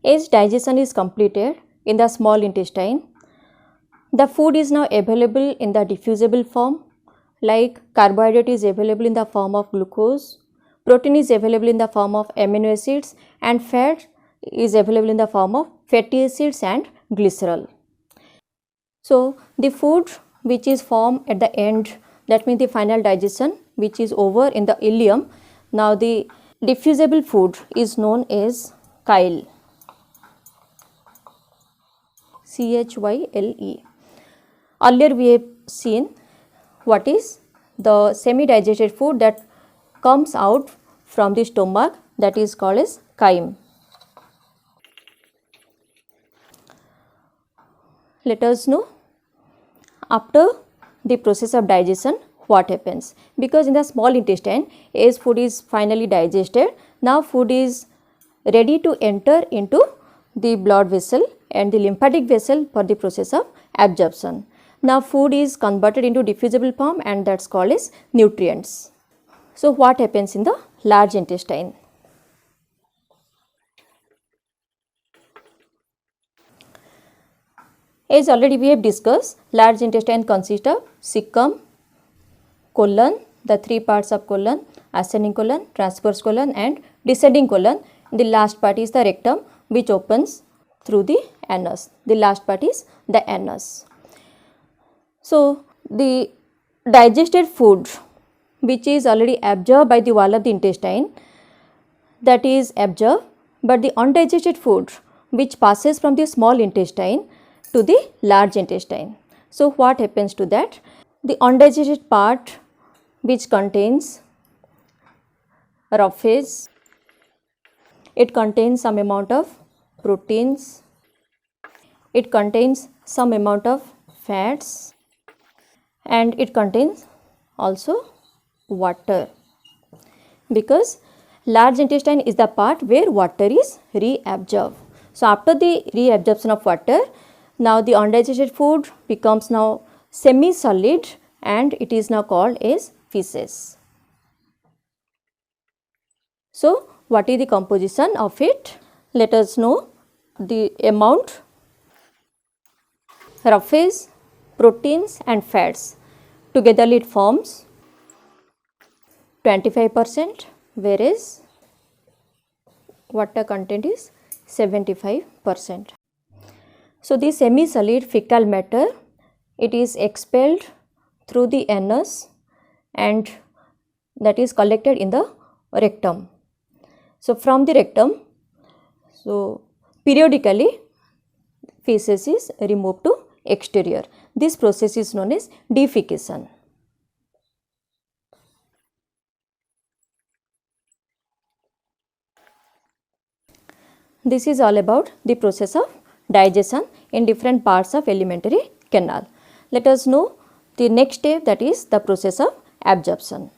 As digestion is completed in the small intestine, the food is now available in the diffusible form, like carbohydrate is available in the form of glucose, protein is available in the form of amino acids, and fat is available in the form of fatty acids and glycerol. So, the food which is formed at the end, that means the final digestion which is over in the ileum, now the diffusible food is known as chyle. CHYLE. Earlier we have seen what is the semi-digested food that comes out from the stomach, that is called as chyme. Let us know after the process of digestion what happens, because in the small intestine as food is finally digested, now food is ready to enter into the blood vessel and the lymphatic vessel for the process of absorption. Now food is converted into diffusible form and that's called as nutrients. So what happens in the large intestine? As already we have discussed, large intestine consists of cecum, colon, the three parts of colon, ascending colon, transverse colon and descending colon. The last part is the rectum which opens through the anus. The last part is the anus. So, the digested food which is already absorbed by the wall of the intestine, that is absorbed, but the undigested food which passes from the small intestine to the large intestine. So, what happens to that? The undigested part which contains roughage, it contains some amount of proteins, it contains some amount of fats and it contains also water, because large intestine is the part where water is reabsorbed. So, after the reabsorption of water, now the undigested food becomes now semi-solid and it is now called as feces. So, what is the composition of it? Let us know the amount. Roughage, proteins and fats together it forms 25%, whereas water content is 75%. So, the semi-solid fecal matter, it is expelled through the anus and that is collected in the rectum. So, from the rectum, so periodically feces is removed to exterior. This process is known as defecation. This is all about the process of digestion in different parts of alimentary canal. Let us know the next step, that is the process of absorption.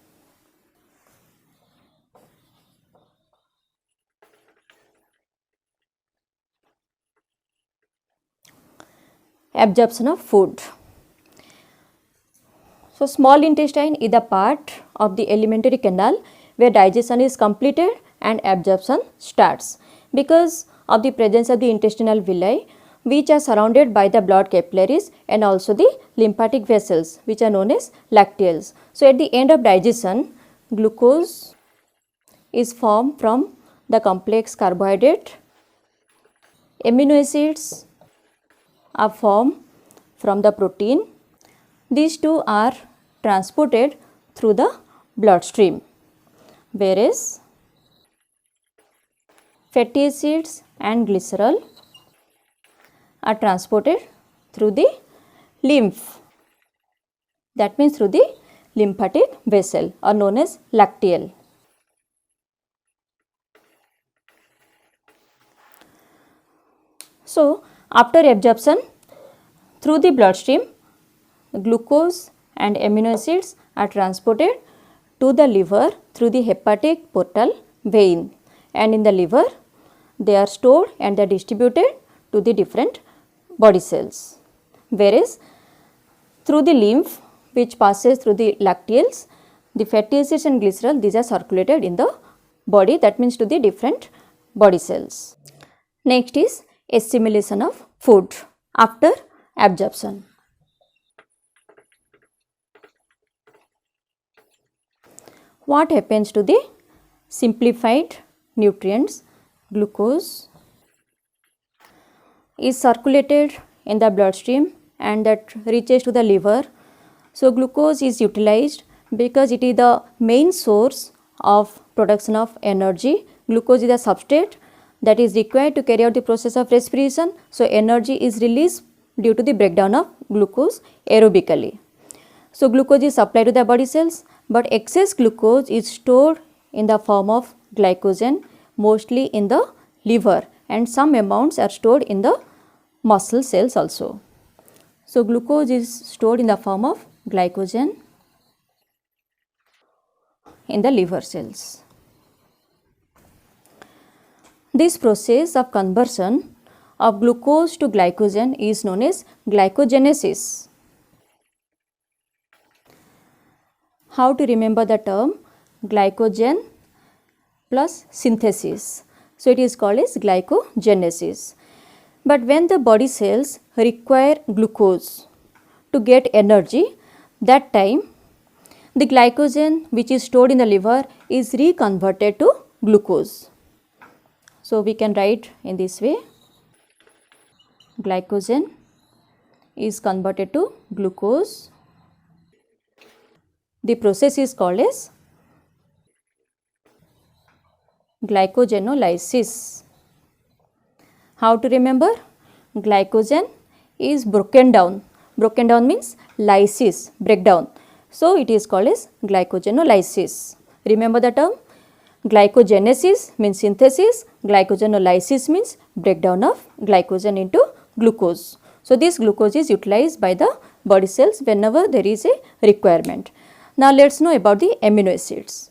Absorption of food. So, small intestine is the part of the alimentary canal where digestion is completed and absorption starts. Because of the presence of the intestinal villi which are surrounded by the blood capillaries and also the lymphatic vessels which are known as lacteals. So, at the end of digestion, glucose is formed from the complex carbohydrate, amino acids are formed from the protein. These two are transported through the bloodstream, whereas fatty acids and glycerol are transported through the lymph, that means through the lymphatic vessel or known as lacteal. So, after absorption through the bloodstream, glucose and amino acids are transported to the liver through the hepatic portal vein, and in the liver they are stored and they are distributed to the different body cells, whereas through the lymph which passes through the lacteals, the fatty acids and glycerol, these are circulated in the body, that means to the different body cells. Next is assimilation of food after absorption. What happens to the simplified nutrients? Glucose is circulated in the bloodstream and that reaches to the liver. So, glucose is utilized because it is the main source of production of energy. Glucose is a substrate that is required to carry out the process of respiration. So, energy is released due to the breakdown of glucose aerobically. So, glucose is supplied to the body cells, but excess glucose is stored in the form of glycogen, mostly in the liver, and some amounts are stored in the muscle cells also. So, glucose is stored in the form of glycogen in the liver cells. This process of conversion of glucose to glycogen is known as glycogenesis. How to remember the term? Glycogen plus synthesis. So, it is called as glycogenesis. But when the body cells require glucose to get energy, that time the glycogen which is stored in the liver is reconverted to glucose. So, we can write in this way: glycogen is converted to glucose. The process is called as glycogenolysis. How to remember? Glycogen is broken down. Broken down means lysis, breakdown. So, it is called as glycogenolysis. Remember the term? Glycogenesis means synthesis, glycogenolysis means breakdown of glycogen into glucose. So, this glucose is utilized by the body cells whenever there is a requirement. Now, let us know about the amino acids.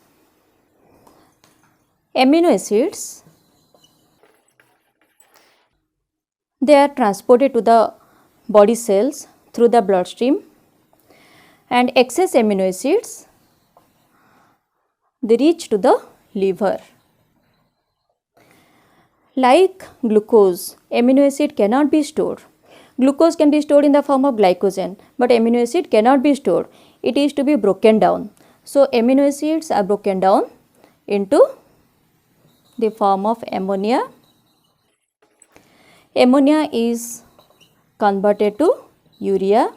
Amino acids, they are transported to the body cells through the bloodstream, and excess amino acids, they reach to the liver. Like glucose, amino acid cannot be stored. Glucose can be stored in the form of glycogen, but amino acid cannot be stored. It is to be broken down. So, amino acids are broken down into the form of ammonia. Ammonia is converted to urea.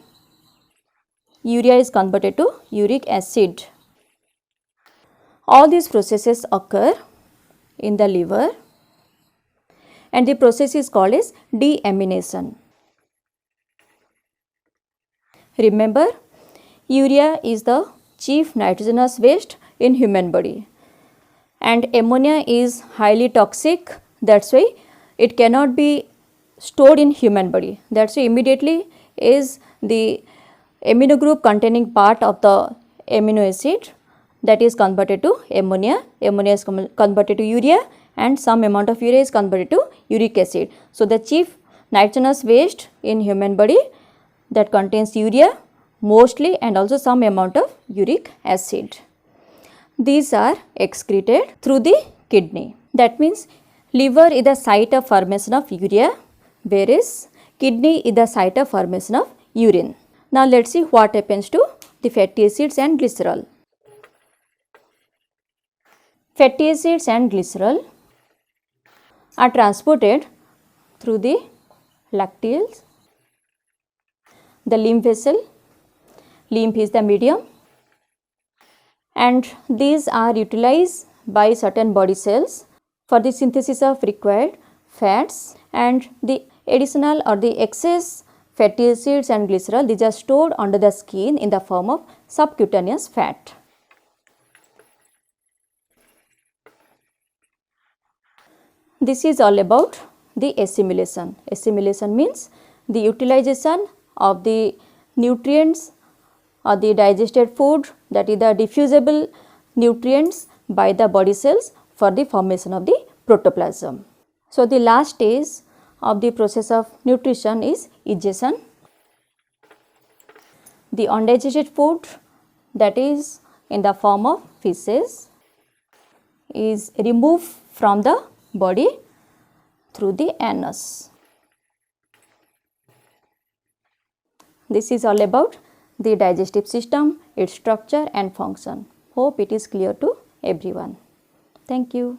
Urea is converted to uric acid. All these processes occur in the liver, and the process is called as deamination. Remember, urea is the chief nitrogenous waste in human body, and ammonia is highly toxic. That's why it cannot be stored in human body. That's why immediately is the amino group containing part of the amino acid that is converted to ammonia. Ammonia is converted to urea, and some amount of urea is converted to uric acid. So, the chief nitrogenous waste in human body that contains urea mostly, and also some amount of uric acid. These are excreted through the kidney. That means liver is the site of formation of urea, whereas kidney is the site of formation of urine. Now, let us see what happens to the fatty acids and glycerol. Fatty acids and glycerol are transported through the lacteals, the lymph vessel. Lymph is the medium, and these are utilized by certain body cells for the synthesis of required fats, and the additional or the excess fatty acids and glycerol, these are stored under the skin in the form of subcutaneous fat. This is all about the assimilation. Assimilation means the utilization of the nutrients or the digested food, that is the diffusible nutrients by the body cells for the formation of the protoplasm. So, the last stage of the process of nutrition is egestion. The undigested food, that is in the form of feces, is removed from the body through the anus. This is all about the digestive system, its structure and function. Hope it is clear to everyone. Thank you.